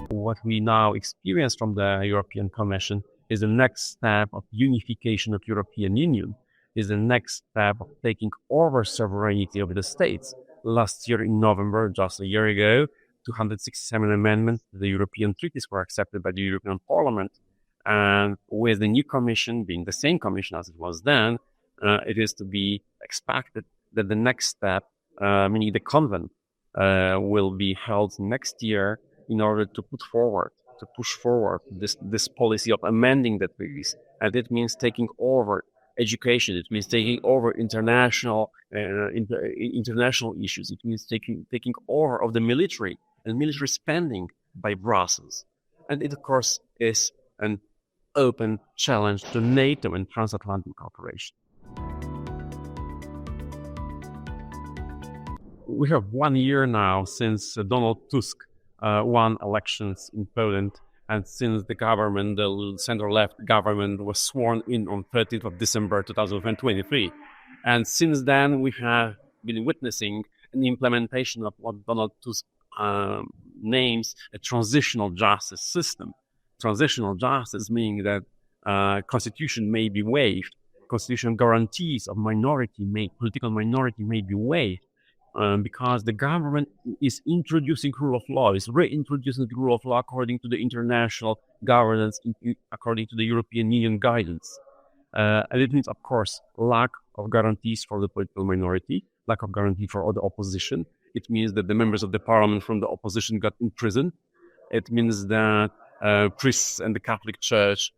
What we now experience from the European Commission is the next step of unification of European Union, is the next step of taking over sovereignty of the states. Last year in November, just a year ago, 267 amendments to the European treaties were accepted by the European Parliament. And with the new commission being the same commission as it was then, it is to be expected that the next step, meaning the convent, will be held next year in order to push forward this policy of amending the treaties. And it means taking over education. It means taking over international issues. It means taking over of the military and military spending by Brussels. And it, of course, is an open challenge to NATO and transatlantic cooperation. We have 1 year now since Donald Tusk won elections in Poland, and since the government, the center-left government, was sworn in on 13th of December 2023. And since then, we have been witnessing an implementation of what Donald Tusk names a transitional justice system. Transitional justice meaning that constitution may be waived, constitutional guarantees of political minority may be waived, because the government is introducing rule of law, is reintroducing the rule of law according to the international governance, according to the European Union guidance. And it means, of course, lack of guarantees for the political minority, lack of guarantee for all the opposition. It means that the members of the parliament from the opposition got imprisoned. It means that priests and the Catholic Church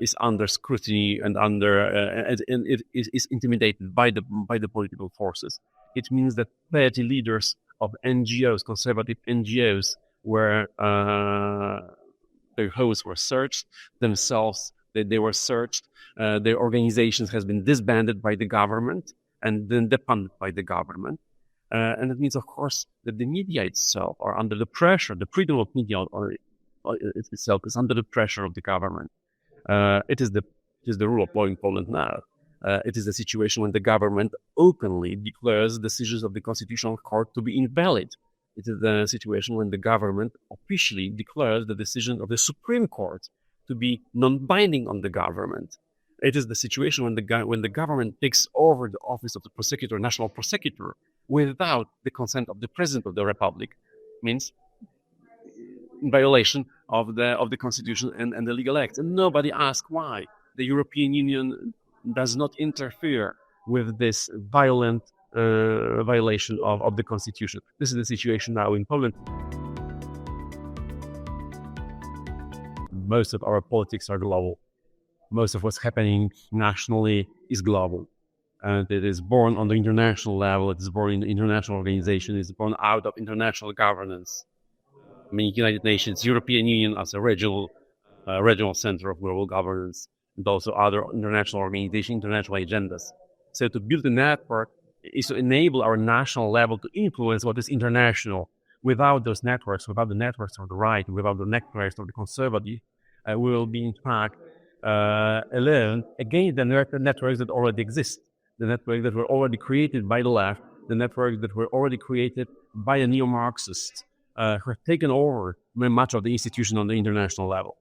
is under scrutiny and it is intimidated by the political forces. It means that 30 leaders of NGOs, conservative NGOs, were their homes were searched themselves. They were searched. Their organizations has been disbanded by the government and then defunded by the government. And it means, of course, that the media itself are under the pressure. The freedom of media itself is under the pressure of the government. It is the rule of law in Poland now. It is a situation when the government openly declares decisions of the Constitutional Court to be invalid. It is a situation when the government officially declares the decision of the Supreme Court to be non-binding on the government. It is the situation when the government takes over the office of the prosecutor, national prosecutor, without the consent of the President of the Republic. Means in violation of the Constitution and the legal acts. And nobody asks why. The European Union does not interfere with this violent violation of the Constitution. This is the situation now in Poland. Most of our politics are global. Most of what's happening nationally is global. And it is born on the international level. It is born in the international organization. It is born out of international governance. I mean, United Nations, European Union as a regional center of global governance, and also other international organizations, international agendas. So to build a network is to enable our national level to influence what is international. Without those networks, without the networks of the right, without the networks of the conservative, we will be in fact alone against the networks that already exist, the networks that were already created by the left, the networks that were already created by the neo-Marxists, who have taken over much of the institution on the international level.